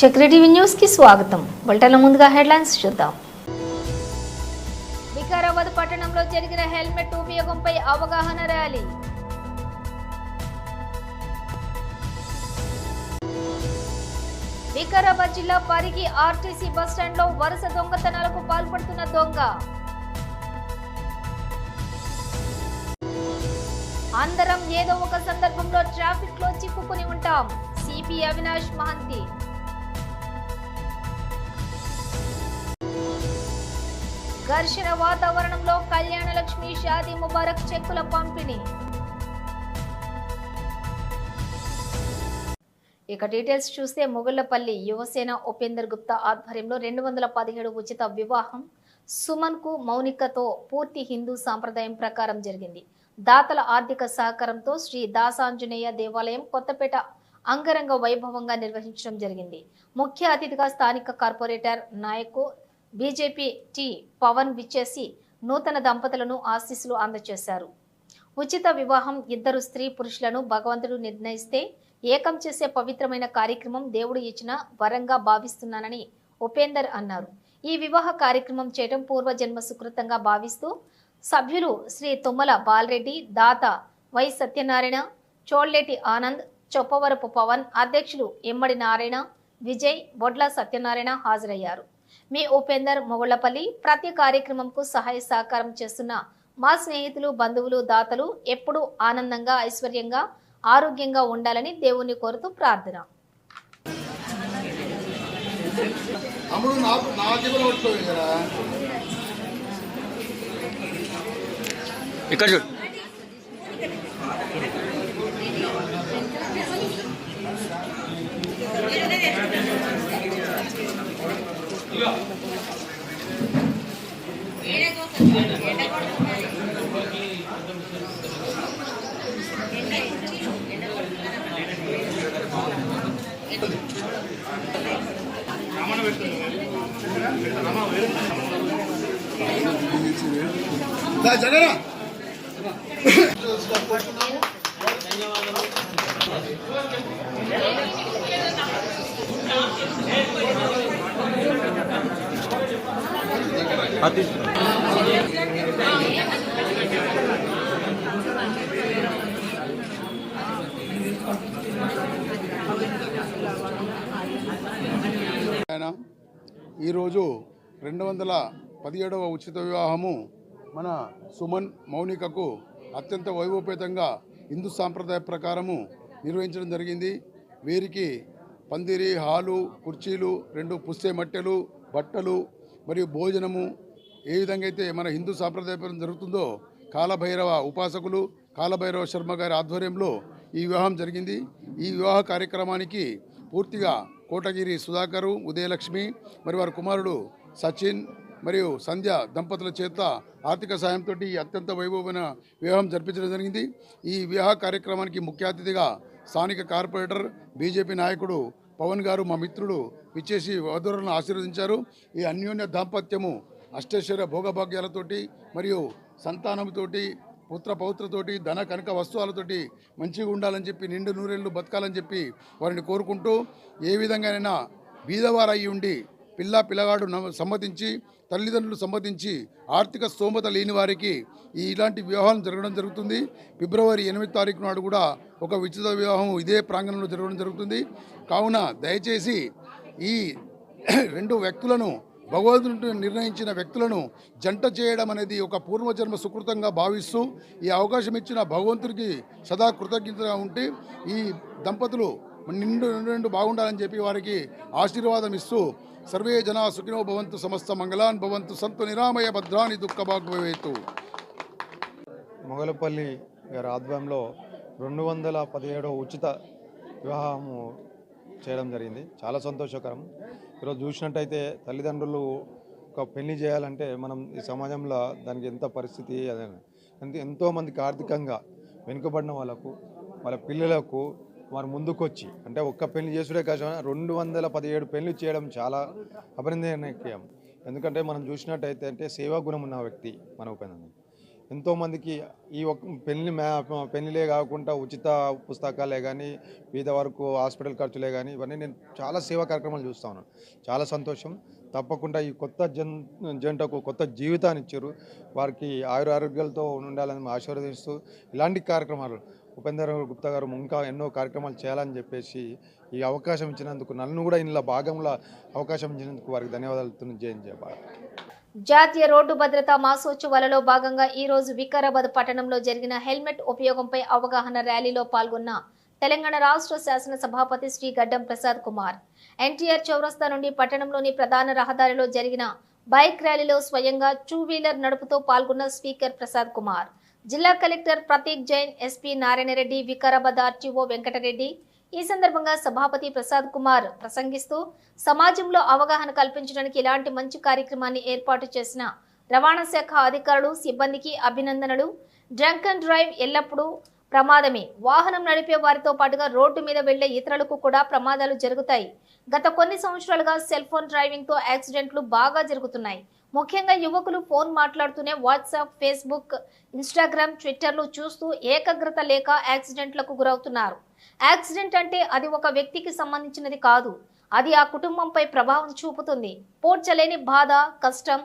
చక్ర TV news కి స్వాగతం. బులెటిన్ల ముందుగా హెడ్లైన్స్ చూద్దాం. వికారాబాద్ పట్టణంలో జరిగిన హెల్మెట్ ఉపయోగంపై అవగాహన ర్యాలీ. వికారాబాద్ జిల్లా పరిగి ఆర్టీసీ బస్టాండ్లో వరుస దొంగతనాలకు పాల్పడుతున్న దొంగ. అందరం ఏదో ఒక సందర్భంలో ట్రాఫిక్ లో చిక్కుకుని ఉంటాం. సిపి అవినాష్ మహంతి. ఘర్షణ వాతావరణంలో కళ్యాణ లక్ష్మి షాదీ ముబారక్ చెక్కుల పంపిణీ. ఇక డీటెయిల్స్ చూస్తే మొగుళ్లపల్లి యువసేన ఉపేందర్ గుప్తా ఆధ్వర్యంలో 217 ఉచిత వివాహం సుమన్ కు మౌనికతో పూర్తి హిందూ సాంప్రదాయం ప్రకారం జరిగింది. దాతల ఆర్థిక సహకారంతో శ్రీ దాసాంజనేయ దేవాలయం కొత్తపేట అంగరంగ వైభవంగా నిర్వహించడం జరిగింది. ముఖ్య అతిథిగా స్థానిక కార్పొరేటర్ నాయకు బీజేపీ టి పవన్ విచ్చేసి నూతన దంపతులను ఆశీస్సులు అందజేశారు. ఉచిత వివాహం ఇద్దరు స్త్రీ పురుషులను భగవంతుడు నిర్ణయిస్తే ఏకం చేసే పవిత్రమైన కార్యక్రమం దేవుడు ఇచ్చిన వరంగా భావిస్తున్నానని ఉపేందర్ అన్నారు. ఈ వివాహ కార్యక్రమం చేయడం పూర్వజన్మ సుకృతంగా భావిస్తూ సభ్యులు శ్రీ తుమ్మల బాలరెడ్డి, దాత వై సత్యనారాయణ, చోళ్లేటి ఆనంద్, చొప్పవరపు పవన్, అధ్యక్షులు ఎమ్మడి నారాయణ, విజయ్, బొడ్ల సత్యనారాయణ హాజరయ్యారు. మీ ఉపేందర్ మొగుళ్లపల్లి ప్రతి కార్యక్రమంకు సహాయ సహకారం చేస్తున్న మా స్నేహితులు, బంధువులు, దాతలు ఎప్పుడూ ఆనందంగా, ఐశ్వర్యంగా, ఆరోగ్యంగా ఉండాలని దేవుణ్ణి కోరుతూ ప్రార్థన. ఇక్కడ చూడు. జగన్ ఈరోజు 217వ ఉచిత వివాహము మన సుమన్ మౌనికకు అత్యంత వైభవపేతంగా హిందూ సాంప్రదాయ ప్రకారము నిర్వహించడం జరిగింది. వీరికి పందిరి, హాలు, కుర్చీలు, 2 పుస్తే మట్టెలు, బట్టలు మరియు భోజనము ఏ విధంగా అయితే మన హిందూ సాంప్రదాయం జరుగుతుందో కాలభైరవ ఉపాసకులు కాలభైరవ శర్మ గారి ఆధ్వర్యంలో ఈ వివాహం జరిగింది. ఈ వివాహ కార్యక్రమానికి పూర్తిగా కోటగిరి సుధాకరు, ఉదయలక్ష్మి మరియు వారి కుమారుడు సచిన్ మరియు సంధ్య దంపతుల చేత ఆర్థిక సాయంతో ఈ అత్యంత వైభవమైన వివాహం జరిపించడం జరిగింది. ఈ వివాహ కార్యక్రమానికి ముఖ్య అతిథిగా స్థానిక కార్పొరేటర్ బీజేపీ నాయకుడు పవన్ గారు, మా మిత్రుడు విచ్చేసి వధువులను ఆశీర్వదించారు. ఈ అన్యోన్య దాంపత్యము అష్టైశ్వర్య భోగభాగ్యాలతోటి మరియు సంతానంతోటి, పుత్ర పౌత్రతోటి, ధన కనక వస్తువులతోటి మంచిగా ఉండాలని చెప్పి, నిండు నూరేళ్లు బతకాలని చెప్పి వారిని కోరుకుంటూ, ఏ విధంగానైనా బీదవారు అయి ఉండి పిల్లగాడు సమ్మతించి, తల్లిదండ్రులు సమ్మతించి ఆర్థిక స్తోమత లేని వారికి ఇలాంటి వివాహం జరగడం జరుగుతుంది. ఫిబ్రవరి 8వ తారీఖు నాడు కూడా ఒక ఉచిత వివాహం ఇదే ప్రాంగణంలో జరగడం జరుగుతుంది. కావున దయచేసి ఈ 2 వ్యక్తులను, భగవంతుడు నిర్ణయించిన వ్యక్తులను జంట చేయడం అనేది ఒక పూర్వజన్మ సుకృతంగా భావిస్తూ ఈ అవకాశం ఇచ్చిన భగవంతుడికి సదా కృతజ్ఞతగా ఉంటే ఈ దంపతులు నిండు బాగుండాలని చెప్పి వారికి ఆశీర్వాదం ఇస్తూ సర్వే జనా సుఖినో భవంతు, సమస్త మంగళాన్ భవంతు, సంతు నిరామయ భద్రాని దుఃఖభాగ్భవేతు. మొగలపల్లి గారి ఆధ్వర్యంలో 217వ ఉచిత వివాహము చేయడం జరిగింది. చాలా సంతోషకరం. ఈరోజు చూసినట్టయితే తల్లిదండ్రులు ఒక పెళ్లి చేయాలంటే మనం ఈ సమాజంలో దానికి ఎంత పరిస్థితి అదే ఎంతోమందికి ఆర్థికంగా వెనుకబడిన వాళ్ళ పిల్లలకు వారు ముందుకొచ్చి, అంటే ఒక్క పెళ్లి చేసుడే కాదు, 217 పెళ్లి చేయడం చాలా అభినందనీయం. ఎందుకంటే మనం చూసినట్టయితే సేవా గుణం ఉన్న వ్యక్తి మన ఉపేంద్ర. ఎంతోమందికి ఈ పెళ్ళిలే కాకుండా ఉచిత పుస్తకాలే కానీ పేద వరకు హాస్పిటల్ ఖర్చులే కానీ ఇవన్నీ నేను చాలా సేవా కార్యక్రమాలు చూస్తా ఉన్నాను. చాలా సంతోషం. తప్పకుండా ఈ కొత్త జంటకు కొత్త జీవితాన్ని ఇచ్చారు. వారికి ఆరోగ్యాలతో ఉండాలని ఆశీర్వదిస్తూ ఇలాంటి కార్యక్రమాలు ఉపేందర్ గుప్తా గారు ఇంకా ఎన్నో కార్యక్రమాలు చేయాలని చెప్పేసి ఈ అవకాశం ఇచ్చినందుకు, నన్ను కూడా ఇందులో భాగంలో అవకాశం ఇచ్చినందుకు వారికి ధన్యవాదాలు తెలియజేయాలి. జాతీయ రోడ్డు భద్రతా మాసోత్సవాలలో భాగంగా ఈ రోజు వికారాబాద్ పట్టణంలో జరిగిన హెల్మెట్ ఉపయోగంపై అవగాహన ర్యాలీలో పాల్గొన్న తెలంగాణ రాష్ట్ర శాసన సభాపతి శ్రీ గడ్డం ప్రసాద్ కుమార్ ఎన్టీఆర్ చౌరస్తా నుండి పట్టణంలోని ప్రధాన రహదారిలో జరిగిన బైక్ ర్యాలీలో స్వయంగా 2 వీలర్ నడుపుతూ పాల్గొన్న స్పీకర్ ప్రసాద్ కుమార్, జిల్లా collector Prateek Jain, SP Narayana Reddy, Vikarabad RTO Venkata Reddy. ఈ సందర్భంగా సభాపతి ప్రసాద్ కుమార్ ప్రసంగిస్తూ సమాజంలో అవగాహన కల్పించడానికి ఇలాంటి మంచి కార్యక్రమాన్ని ఏర్పాటు చేసిన రవాణా శాఖ అధికారులు, సిబ్బందికి అభినందనలు. డ్రంక్ అండ్ డ్రైవ్ ఎల్లప్పుడూ ప్రమాదమే. వాహనం నడిపే వారితో పాటుగా రోడ్డు మీద వెళ్లే ఇతరులకు కూడా ప్రమాదాలు జరుగుతాయి. గత కొన్ని సంవత్సరాలుగా సెల్ ఫోన్ డ్రైవింగ్ తో యాక్సిడెంట్లు బాగా జరుగుతున్నాయి. ముఖ్యంగా యువకులు ఫోన్ మాట్లాడుతూనే వాట్సాప్, ఫేస్బుక్, ఇన్స్టాగ్రామ్, ట్విట్టర్లు చూస్తూ ఏకాగ్రత లేక యాక్సిడెంట్లకు గురవుతున్నారు. యాక్సిడెంట్ అంటే అది ఒక వ్యక్తికి సంబంధించినది కాదు, అది ఆ కుటుంబంపై ప్రభావం చూపుతుంది. పోడ్చలేని బాధ, కష్టం.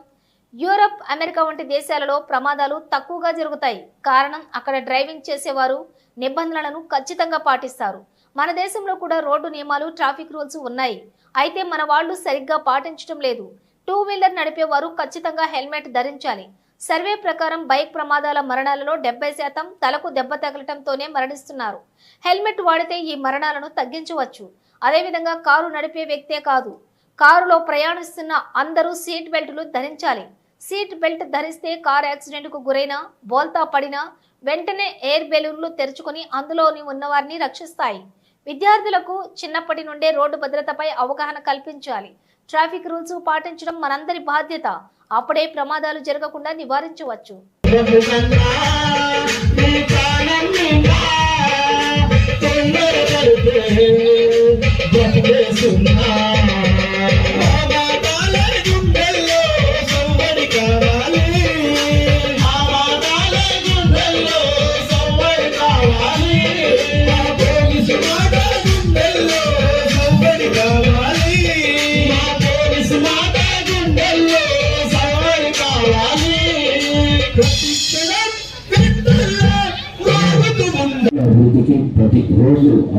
యూరప్, అమెరికా వంటి దేశాలలో ప్రమాదాలు తక్కువగా జరుగుతాయి. కారణం అక్కడ డ్రైవింగ్ చేసేవారు నిబంధనలను ఖచ్చితంగా పాటిస్తారు. మన దేశంలో కూడా రోడ్డు నియమాలు, ట్రాఫిక్ రూల్స్ ఉన్నాయి. అయితే మన వాళ్ళు సరిగ్గా పాటించడం లేదు. 2 వీలర్ నడిపేవారు ఖచ్చితంగా హెల్మెట్ ధరించాలి. సర్వే ప్రకారం బైక్ ప్రమాదాల మరణాలలో 70% తలకు దెబ్బ తగలటంతోనే మరణిస్తున్నారు. హెల్మెట్ వాడితే ఈ మరణాలను తగ్గించవచ్చు. అదేవిధంగా కారు నడిపే వ్యక్తే కాదు, కారులో ప్రయాణిస్తున్న అందరూ సీట్ బెల్టులు ధరించాలి. సీట్ బెల్ట్ ధరిస్తే కారు యాక్సిడెంట్కు గురైనా, బోల్తా పడినా వెంటనే ఎయిర్ బెలూన్లు తెరుచుకొని అందులోని ఉన్నవారిని రక్షిస్తాయి. విద్యార్థులకు చిన్నప్పటి నుండే రోడ్డు భద్రతపై అవగాహన కల్పించాలి. ట్రాఫిక్ రూల్స్ పాటించడం మనందరి బాధ్యత. అప్పుడే ప్రమాదాలు జరగకుండా నివారించవచ్చు.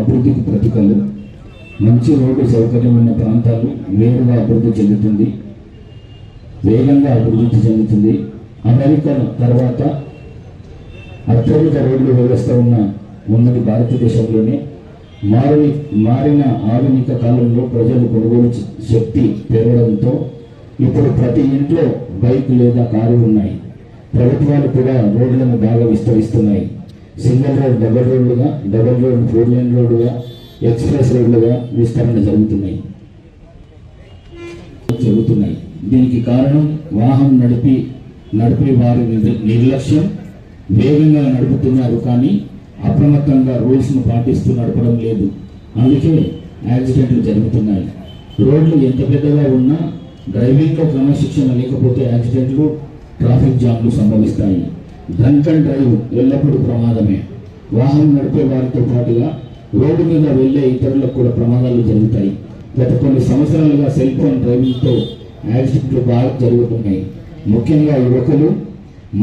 అభివృద్ధికి ప్రతికలు. మంచి రోడ్డు సౌకర్యం ఉన్న ప్రాంతాలు వేరుగా అభివృద్ధి చెందుతుంది, వేగంగా అభివృద్ధి చెందుతుంది. అమెరికా తర్వాత అత్యధిక రోడ్డు వ్యవస్థ ఉన్నది భారతదేశంలోనే. మారిన ఆధునిక కాలంలో ప్రజలు కొనుగోలు శక్తి పెరగడంతో ఇప్పుడు ప్రతి ఇంట్లో బైక్ లేదా కారు ఉన్నాయి. ప్రభుత్వాలు కూడా రోడ్లను బాగా విస్తరిస్తున్నాయి. సింగిల్ రోడ్, డబుల్ రోడ్లుగా, డబుల్ రోడ్ 4 లేన్ రోడ్డుగా, ఎక్స్ప్రెస్ రోడ్లుగా విస్తరణ జరుగుతున్నాయి. దీనికి కారణం వాహనం నడిపే వారి నిర్లక్ష్యం. వేగంగా నడుపుతున్నారు కానీ అప్రమత్తంగా రూల్స్ను పాటిస్తూ నడపడం లేదు. అందుకే యాక్సిడెంట్లు జరుగుతున్నాయి. రోడ్లు ఎంత పెద్దగా ఉన్నా డ్రైవింగ్లో క్రమశిక్షణ లేకపోతే యాక్సిడెంట్లు, ట్రాఫిక్ జామ్లు సంభవిస్తాయి. డ్రంక్ అండ్ డ్రైవ్ ఎల్లప్పుడూ ప్రమాదమే. వాహనం నడిపే వారితో పాటుగా రోడ్డు మీద వెళ్లే ఇతరులకు కూడా ప్రమాదాలు జరుగుతాయి. గత కొన్ని సంవత్సరాలుగా సెల్ ఫోన్ డ్రైవింగ్తో యాక్సిడెంట్లు బాగా జరుగుతున్నాయి. ముఖ్యంగా యువకులు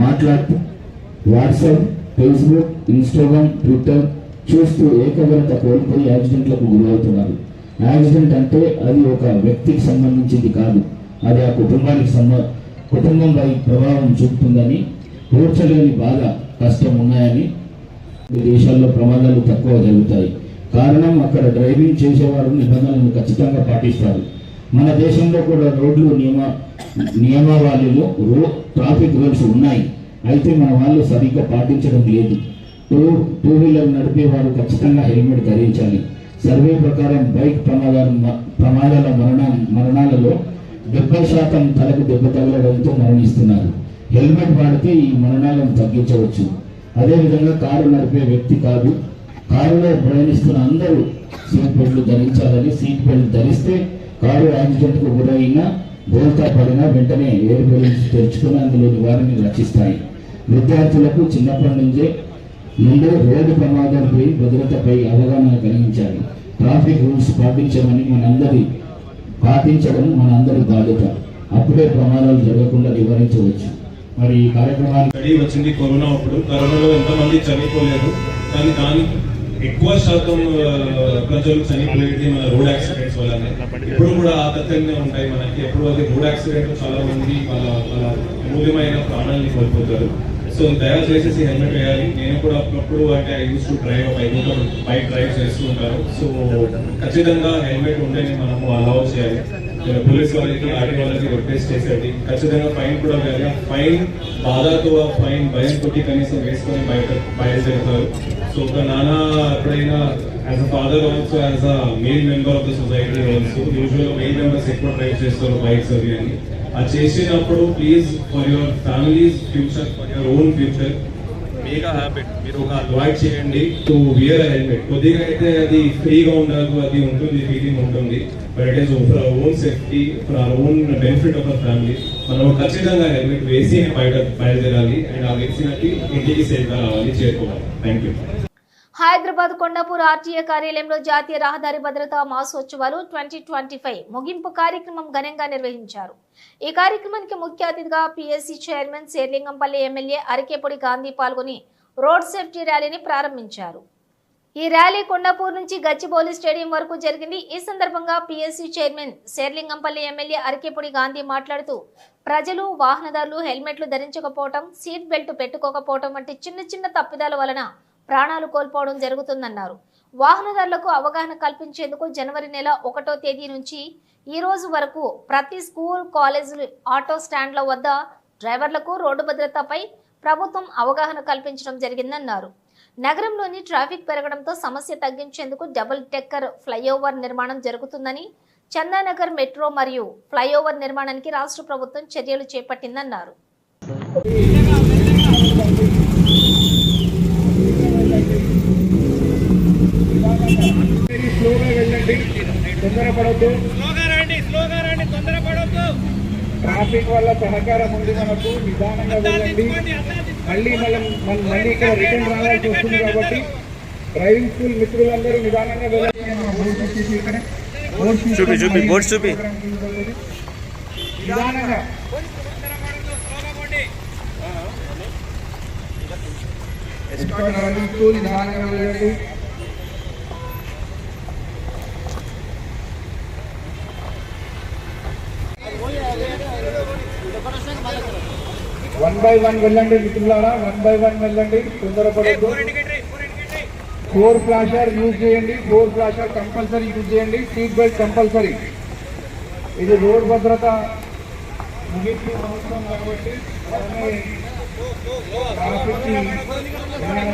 మాట్లాడుతూ వాట్సాప్, ఫేస్బుక్, ఇన్స్టాగ్రామ్, ట్విట్టర్ చూస్తూ ఏకాగ్రత కోల్పోయి యాక్సిడెంట్లకు గురవుతున్నారు. యాక్సిడెంట్ అంటే అది ఒక వ్యక్తికి సంబంధించింది కాదు, అది ఆ కుటుంబంపై ప్రభావం చూపుతుందని, పూడ్చలేని బాధ, కష్టం ఉన్నాయని. దేశాల్లో ప్రమాదాలు తక్కువ జరుగుతాయి. కారణం అక్కడ డ్రైవింగ్ చేసేవారు నిబంధనలను ఖచ్చితంగా పాటిస్తారు. మన దేశంలో కూడా రోడ్లు నియమావళిలో ట్రాఫిక్ రూల్స్ ఉన్నాయి. అయితే మన వాళ్ళు సరిగ్గా పాటించడం లేదు. 2 వీలర్ నడిపేవారు ఖచ్చితంగా హెల్మెట్ ధరించాలి. సర్వే ప్రకారం బైక్ ప్రమాదాల మరణాలలో 70% తలకు దెబ్బ తగలడంతో మరణిస్తున్నారు. హెల్మెట్ వాడితే ఈ మరణాలను తగ్గించవచ్చు. అదేవిధంగా కారు నడిపే వ్యక్తి కాదు, కారులో ప్రయాణిస్తున్న అందరూ సీట్ బెల్ట్లు ధరించాలని. సీట్ బెల్ట్ ధరిస్తే కారు యాక్సిడెంట్కు గురైనా, బోల్తా పడినా వెంటనే ఎయిర్ బెలూన్స్ తెరుచుకుని అందులోని వారిని రక్షిస్తాయి. విద్యార్థులకు చిన్నప్పటి నుండే రోడ్డు ప్రమాదంపై భద్రతపై అవగాహన కలిగించాలి. ట్రాఫిక్ రూల్స్ పాటించడం మనందరి బాధ్యత. అప్పుడే ప్రమాదాలు జరగకుండా నివారించవచ్చు. మరి ఈ కార్యక్రమాన్ని వచ్చింది కరోనా అప్పుడు. కరోనాలో ఎంతమంది చనిపోలేదు, కానీ దానికి ఎక్కువ శాతం ప్రజలు చనిపోయేది మన రోడ్ యాక్సిడెంట్స్ వల్లనే. ఇప్పుడు కూడా ఆ తథ్యంగా ఉంటాయి మనకి. ఎప్పుడు అది రోడ్ యాక్సిడెంట్ చాలా మంది వాళ్ళ అమూల్యమైన ప్రాణాలని కోల్పోతారు. సో దయచేసి హెల్మెట్ వేయాలి. నేను కూడా అప్పుడప్పుడు అంటే I use to drive bike drive చేస్తూ ఉంటాను. సో ఖచ్చితంగా హెల్మెట్ ఉంటేనే మనము అలౌ చేయాలి. పోలీస్ వాళ్ళకి ఆర్టీ వాళ్ళకి రిక్వెస్ట్ చేసేది ఖచ్చితంగా ఫైన్ కూడా వేయాలి. ఫైన్ బాధతో ఫైన్ భయంతో కనీసం వేసుకొని బయలుదేరుతారు. సో ఒక నాన్న ఎప్పుడైనా as a father also as a main member of the society also యూజువల్గా మెయిన్ మెంబర్స్ ఎక్కువ డ్రైవ్ చేస్తారు బైక్స్ అవి అని. అది చేసినప్పుడు please for your families future, for your own future make a habit. మీరు ఒక అలవాటు చేయండి టు వియర్ అ హెల్మెట్. కొద్దిగా అయితే అది ఫ్రీగా ఉండదు, అది ఉంటుంది, ఫీలింగ్ ఉంటుంది. But it is for our own safety, for our own benefit of our family. మనం ఖచ్చితంగా హెల్మెట్ వేసి బయలుదేరాలి. అండ్ ఆ వేసినట్టు ఇంటికి సేఫ్గా రావాలి, చేరుకోవాలి. Thank you. Hyderabad Kondapur RTA కార్యాలయంలో జాతీయ రహదారి భద్రతా మాసోత్సవాలు 2025 ముగింపు కార్యక్రమం ఘనంగా నిర్వహించారు. ఈ కార్యక్రమానికి ముఖ్య అతిథిగా PSC chairman Serilingampally MLA Arekapudi Gandhi పాల్గొని రోడ్ సేఫ్టీ ర్యాలీని ప్రారంభించారు. ఈ ర్యాలీ కొండాపూర్ నుంచి గచ్చిబౌలి స్టేడియం వరకు జరిగింది. ఈ సందర్భంగా PSC chairman Serilingampally MLA Arekapudi Gandhi మాట్లాడుతూ ప్రజలు, వాహనదారులు హెల్మెట్లు ధరించకపోవడం, సీట్ బెల్ట్ పెట్టుకోకపోవడం వంటి చిన్న చిన్న తప్పిదాల వలన ప్రాణాలు కోల్పోవడం జరుగుతుందన్నారు. వాహనదారులకు అవగాహన కల్పించేందుకు జనవరి నెల 1వ తేదీ నుంచి ఈ రోజు వరకు ప్రతి స్కూల్, కాలేజీలు, ఆటో స్టాండ్ల వద్ద డ్రైవర్లకు రోడ్డు భద్రతపై ప్రభుత్వం అవగాహన కల్పించడం జరిగిందన్నారు. నగరంలోని ట్రాఫిక్ పెరగడంతో సమస్య తగ్గించేందుకు డబుల్ డెక్కర్ ఫ్లైఓవర్ నిర్మాణం జరుగుతుందని, చందానగర్ మెట్రో మరియు ఫ్లైఓవర్ నిర్మాణానికి రాష్ట్ర ప్రభుత్వం చర్యలు చేపట్టిందన్నారు. ట్రాఫిక్ వల్ల సహకారం ఉంది మనకు. నిదానంగా వెళ్ళండి. మళ్ళీ ఇక్కడ రిటర్న్ రావాల్సి వస్తుంది కాబట్టి డ్రైవింగ్ స్కూల్ మిత్రులందరూ నిదానంగా వెళ్ళండి. నిదానంగా డ్రైవింగ్ స్కూల్ నిదానంగా వెళ్ళండి. వన్ బై వన్ వెళ్ళండి మిత్రులారా, 1 by 1 వెళ్ళండి, తొందరపడద్దు. 4 ఫ్లాషర్ యూజ్ చేయండి. 4 ఫ్లాషర్ కంపల్సరీ యూజ్ చేయండి. Seat belt compulsory. ఇది రోడ్ భద్రత ముగింపు అవసరం కాబట్టి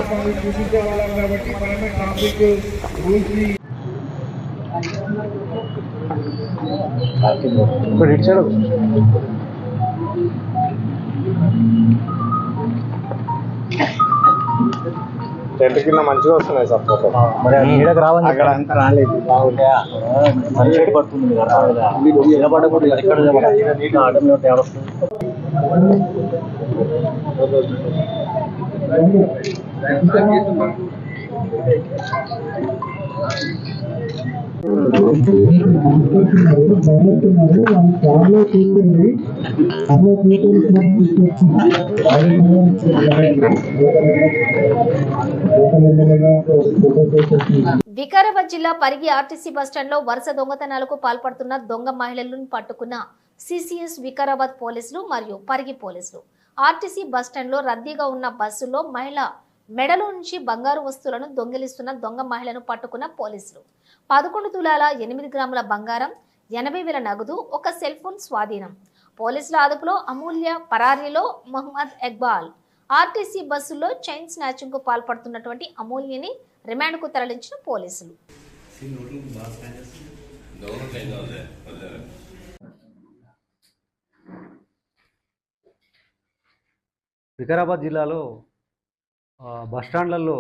ట్రాఫిక్ చూపించే వాళ్ళం కాబట్టి మనమే ట్రాఫిక్ రూల్స్ ని టెంట్ కింద మంచిగా వస్తున్నాయి సార్ ఫోటో. మరి నీడకు రావాలి, అక్కడ అంతా రాలేదు. సన్షైడ్ పడుతుంది కదా, నిలబడకూడదు. ఎక్కడ ఆటంలో వస్తుంది. వికారాబాద్ జిల్లా పరిగి ఆర్టీసీ బస్టాండ్ లో వరుస దొంగతనాలకు పాల్పడుతున్న దొంగ మహిళలను పట్టుకున్న సిసిఎస్ వికారాబాద్ పోలీసులు మరియు పరిగి పోలీసులు. ఆర్టీసీ బస్టాండ్ లో రద్దీగా ఉన్న బస్సులో మహిళ మెడలో నుంచి బంగారు వస్తువులను దొంగిలిస్తున్న దొంగ మహిళను పట్టుకున్న పోలీసులు. 11 తులాల 8 గ్రాముల బంగారం, 80,000 నగదు, ఒక సెల్ ఫోన్ స్వాధీనం. పోలీసుల అదుపులో అమూల్య, పరారీలో మహమ్మద్ ఇక్బాల్. ఆర్టీసీ బస్సుల్లో చైన్ స్నాచింగ్ కు పాల్పడుతున్నటువంటి అమూల్యని రిమాండ్ కు తరలించిన పోలీసులు. వికారాబాద్ జిల్లాలో బస్టాండ్లలో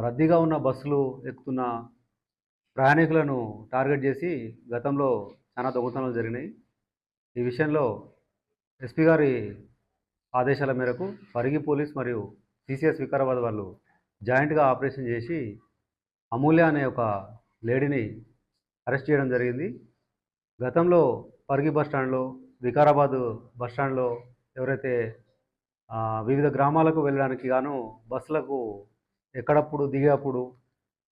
రద్దీగా ఉన్న బస్సులు ఎక్కుతున్న ప్రయాణికులను టార్గెట్ చేసి గతంలో చాలా దొంగతనాలు జరిగినాయి. ఈ విషయంలో ఎస్పీ గారి ఆదేశాల మేరకు పరిగి పోలీస్ మరియు సిసిఎస్ వికారాబాద్ వాళ్ళు జాయింట్గా ఆపరేషన్ చేసి అమూల్య అనే ఒక లేడీని అరెస్ట్ చేయడం జరిగింది. గతంలో పరిగి బస్టాండ్లో, వికారాబాద్ బస్టాండ్లో ఎవరైతే వివిధ గ్రామాలకు వెళ్ళడానికి గాను బస్సులకు ఎక్కడప్పుడు దిగేప్పుడు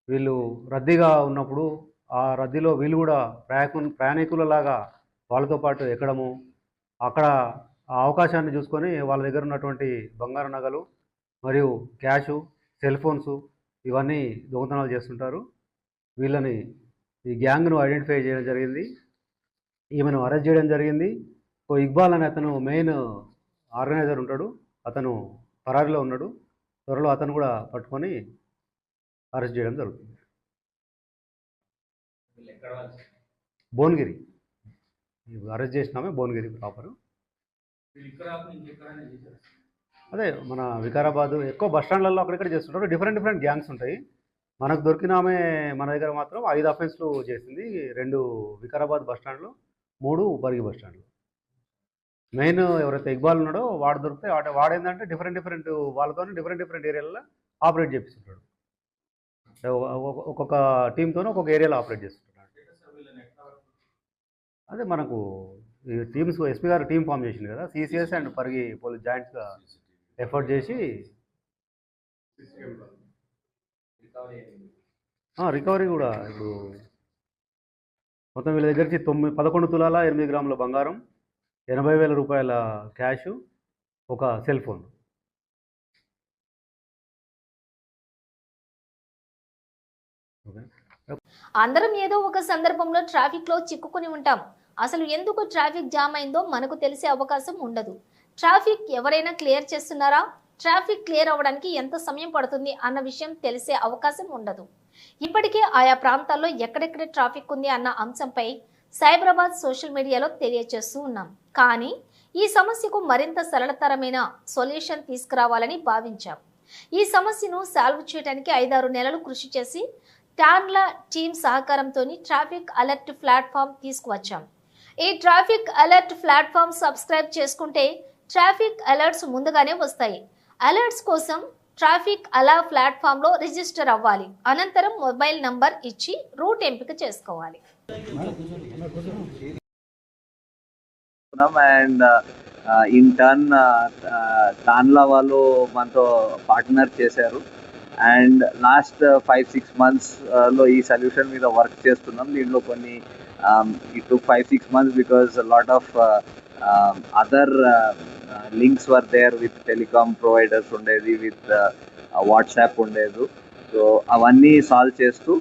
వీళ్ళు రద్దీగా ఉన్నప్పుడు ఆ రద్దీలో వీళ్ళు కూడా ప్రయాణికులలాగా వాళ్ళతో పాటు ఎక్కడము, అక్కడ ఆ అవకాశాన్ని చూసుకొని వాళ్ళ దగ్గర ఉన్నటువంటి బంగారు నగలు మరియు క్యాషు, సెల్ ఫోన్స్ ఇవన్నీ దొంగతనాలు చేస్తుంటారు. వీళ్ళని ఈ గ్యాంగ్ను ఐడెంటిఫై చేయడం జరిగింది. ఈమెను అరెస్ట్ చేయడం జరిగింది. ఇక్బాల్ అనే అతను మెయిన్ ఆర్గనైజర్ ఉంటాడు. అతను పరారీలో ఉన్నాడు. త్వరలో అతను కూడా పట్టుకొని అరెస్ట్ చేయడం జరుగుతుంది. భువనగిరి అరెస్ట్ చేసినామే, భువనగిరి ప్రాపరు. అదే మన వికారాబాద్ ఎక్కువ బస్ స్టాండ్లలో అక్కడిక్కడ చేస్తుంటారు. డిఫరెంట్ గ్యాంగ్స్ ఉంటాయి. మనకు దొరికిన ఆమె మన దగ్గర మాత్రం 5 అఫెన్స్లు చేసింది. 2 వికారాబాద్ బస్ స్టాండ్లు, 3 పరిగి బస్ స్టాండ్లు. మెయిన్ ఎవరైతే ఇక్బాల్ ఉన్నాడో వాడు దొరికితే వాడేంటంటే డిఫరెంట్ వాళ్ళతో డిఫరెంట్ ఏరియాలలో ఆపరేట్ చేపిస్తుంటాడు. ఒక్కొక్క టీంతోనే ఒక్కొక్క ఏరియాలో ఆపరేట్ చేస్తుంటాడు. అదే మనకు ఈ టీమ్స్ ఎస్పీ గారు టీం ఫామ్ చేసింది కదా, సిసిఎస్ అండ్ పరిగి పోలీస్ జాయింట్స్గా ఎఫర్ట్ చేసి రికవరీ కూడా ఇప్పుడు మొత్తం వీళ్ళ దగ్గరికి 11 తులాల 8 గ్రాముల బంగారం, 80,000 రూపాయల క్యాషు, ఒక సెల్ ఫోన్. అందరం ఏదో ఒక సందర్భంలో ట్రాఫిక్ లో చిక్కుకుని ఉంటాం. అసలు ఎందుకు ట్రాఫిక్ జామ్ అయిందో మనకు తెలిసే అవకాశం ఉండదు. ట్రాఫిక్ ఎవరైనా క్లియర్ చేస్తున్నారా, ట్రాఫిక్ క్లియర్ అవ్వడానికి ఎంత సమయం పడుతుంది అన్న విషయం తెలిసే అవకాశం ఉండదు. ఇప్పటికే ఆయా ప్రాంతాల్లో ఎక్కడెక్కడ ట్రాఫిక్ ఉంది అన్న అంశంపై సైబరాబాద్ సోషల్ మీడియాలో తెలియజేస్తూ ఉన్నాం. కానీ ఈ సమస్యకు మరింత సరళతరమైన సొల్యూషన్ తీసుకురావాలని భావించాం. ఈ సమస్యను సాల్వ్ చేయడానికి 5-6 నెలలు కృషి చేసి టాన్ల టీం సహకారంతో ట్రాఫిక్ అలర్ట్ ప్లాట్ఫామ్ తీసుకువచ్చాం. ఈ ట్రాఫిక్ అలర్ట్ ప్లాట్ఫామ్ సబ్స్క్రైబ్ చేసుకుంటే ట్రాఫిక్ అలర్ట్స్ ముందుగానే వస్తాయి. అలర్ట్స్ కోసం ట్రాఫిక్ అలా ప్లాట్ఫామ్ లో రిజిస్టర్ అవ్వాలి. అనంతరం మొబైల్ నంబర్ ఇచ్చి రూట్ ఎంపిక చేసుకోవాలి. అండ్ ఇన్ టర్న్ తాన్లా వాళ్ళు మనతో పార్ట్నర్ చేశారు. అండ్ లాస్ట్ 5-6 months లో ఈ సొల్యూషన్ మీద వర్క్ చేస్తున్నాం. దీంట్లో కొన్ని it took 5-6 months because lot of other links were there with telecom providers ఉండేది, విత్ వాట్సాప్ ఉండేది. సో అవన్నీ సాల్వ్ చేస్తూ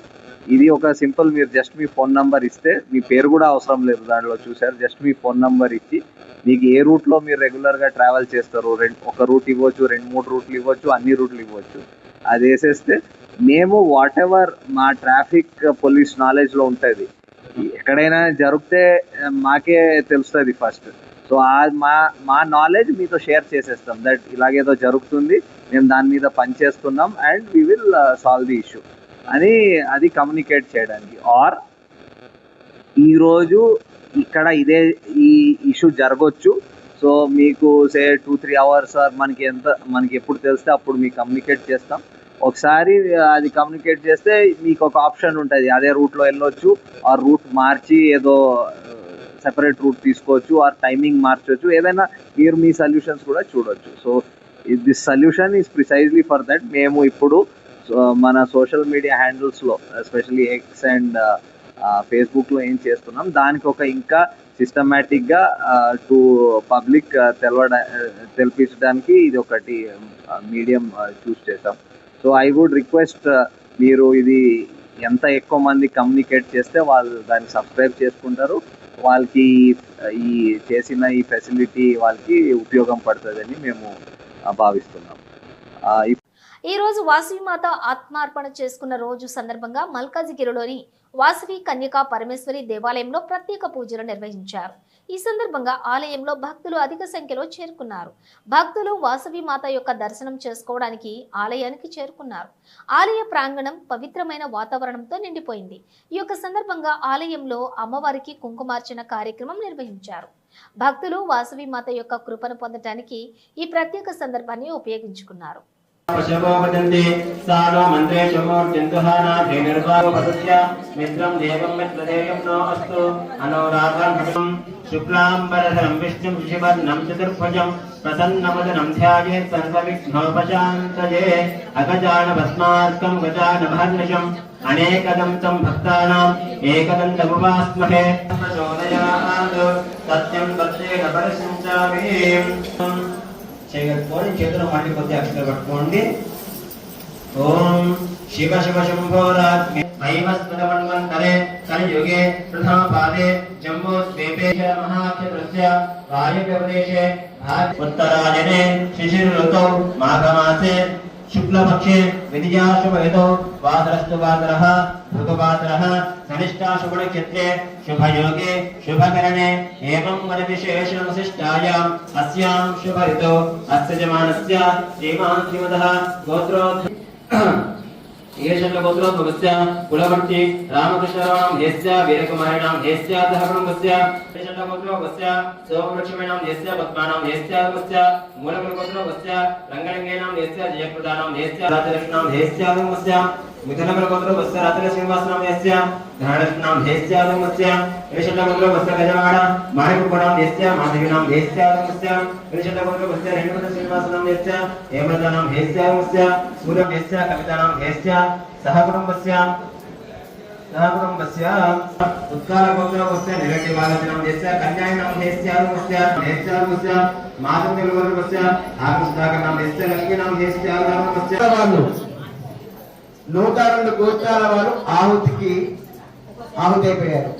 ఇది ఒక సింపుల్, మీరు జస్ట్ మీ ఫోన్ నెంబర్ ఇస్తే, మీ పేరు కూడా అవసరం లేదు దాంట్లో, చూసారు, జస్ట్ మీ ఫోన్ నెంబర్ ఇచ్చి మీకు ఏ రూట్లో మీరు రెగ్యులర్గా ట్రావెల్ చేస్తారు, ఒక రూట్ ఇవ్వచ్చు, 2-3 రూట్లు ఇవ్వచ్చు, అన్ని రూట్లు ఇవ్వచ్చు. అది వేసేస్తే మేము వాట్ ఎవర్ మా ట్రాఫిక్ పోలీస్ నాలెడ్జ్లో ఉంటుంది, ఎక్కడైనా జరిగితే మాకే తెలుస్తుంది ఫస్ట్. సో మా నాలెడ్జ్ మీతో షేర్ చేసేస్తాం, దట్ ఇలాగేదో జరుగుతుంది, మేము దాని మీద పనిచేస్తున్నాం and we will solve the issue అని అది కమ్యూనికేట్ చేయడానికి. ఆర్ ఈరోజు ఇక్కడ ఈ ఇష్యూ జరగవచ్చు, సో మీకు సే 2-3 hours మనకి ఎప్పుడు తెలిస్తే అప్పుడు మీకు కమ్యూనికేట్ చేస్తాం. ఒకసారి అది కమ్యూనికేట్ చేస్తే మీకు ఒక ఆప్షన్ ఉంటుంది, అదే రూట్లో వెళ్ళొచ్చు, ఆ రూట్ మార్చి ఏదో సెపరేట్ రూట్ తీసుకోవచ్చు, ఆ టైమింగ్ మార్చవచ్చు, ఏదైనా మీరు మీ సొల్యూషన్స్ కూడా చూడవచ్చు. So this solution is precisely for that. మేము ఇప్పుడు మన సోషల్ మీడియా హ్యాండిల్స్లో ఎస్పెషల్లీ ఎక్స్ అండ్ ఫేస్బుక్లో ఏం చేస్తున్నాం, దానికి ఒక ఇంకా సిస్టమేటిక్గా టు పబ్లిక్ తెలిపించడానికి ఇది ఒకటి మీడియం చూస్ చేసాం. సో ఐ వుడ్ రిక్వెస్ట్, మీరు ఇది ఎంత ఎక్కువ మంది కమ్యూనికేట్ చేస్తే వాళ్ళు దాన్ని సబ్స్క్రైబ్ చేసుకుంటారు, వాళ్ళకి ఈ చేసిన ఈ ఫెసిలిటీ వాళ్ళకి ఉపయోగం పడుతుందని మేము భావిస్తున్నాం. ఈ రోజు వాసవి మాత ఆత్మార్పణ చేసుకున్న రోజు సందర్భంగా మల్కాజిగిరిలోని వాసవి కన్యకా పరమేశ్వరి దేవాలయంలో ప్రత్యేక పూజలు నిర్వహించారు. ఈ సందర్భంగా ఆలయంలో భక్తులు అధిక సంఖ్యలో చేరుకున్నారు. భక్తులు వాసవి మాత యొక్క దర్శనం చేసుకోవడానికి ఆలయానికి చేరుకున్నారు. ఆలయ ప్రాంగణం పవిత్రమైన వాతావరణంతో నిండిపోయింది. ఈ యొక్క సందర్భంగా ఆలయంలో అమ్మవారికి కుంకుమార్చన కార్యక్రమం నిర్వహించారు. భక్తులు వాసవి మాత యొక్క కృపను పొందటానికి ఈ ప్రత్యేక సందర్భాన్ని ఉపయోగించుకున్నారు. మిత్రం దేవం మిత్రదేయం నో అస్తు అనోరాధం శుక్లాంబరధరం విష్ణుం శివర్ణం చతుర్భుజం ప్రసన్నవదనం ధ్యాయేత్ సర్వవిఘ్నోపశాంతయే అగజాన భస్మార్కం గజానమహర్నిశం అనేకదంతం భక్తానాం ఏకదంతముపాస్మహే ప్రచోదయాత్ సత్యం దర్శేన పరిశించామి. చేయగలుగుకోండి, చేతులు మాటి కొద్ది అక్షరాలు పట్టుకోండి. ఓం శివ శివ శంభోరాజ్ఞే వైవస్వతమన్వంతరే కలియుగే ప్రథమ పాదే జంబోద్వీపే మహాక్షత్రస్య వాయువ్యప్రదేశే ఉత్తరాయణే శిశిరఋతౌ మాఘమాసే శుక్లపక్షే విద్యాశుభయుతౌ వాసరస్తు వాసరః ఋతువాసరः సనిష్టా శుభనక్షత్రే శుభయోగే శుభకరణే ఏవం వనవిశేషం విశిష్టాయాం అస్యాం శుభరితౌ అస్య జమానస్య శ్రీమాన్ శ్రీమదః గోత్రోద్ధ गोत्रोद्भवस्य कुलवर्ती रामकृष्णराणां देस्य वीरकुमारिणां देस्य सहकुटुम्बस्य गोत्रोद्भवस्य सोमलक्ष्मीणां देस्य पद्मानां देस्य मूलकुलगोत्रोद्भवस्य रङ्गलिङ्गेनां देस्य जयप्रदानां देस्य राजलक्ष्मीनां देस्य मिथुनकुलगोत्रोद्भवस्य राजलक्ष्मीवासनां देस्य धनलक्ष्मीनां देस्य गोत्रोद्भवस्य गजवाड माणिकपुराणां देस्य माधवीनां देस्य गोत्रोद्भवस्य रेणुकश्रीनिवासनां देस्य हेमलतानां देस्य सूर्यं देस्य कवितानां देस्य सहकुटुम्बस्य उत्कालगोत्रोद्भवस्य निरटिवागजनां देस्य कन्यायानां देस्य माधवकुलगोत्रोद्भवस्य आकृष्टाकनां देस्य लक्ष्मीनां देस्य 102 గోత్రాల వారు ఆహుతి అయిపోయారు.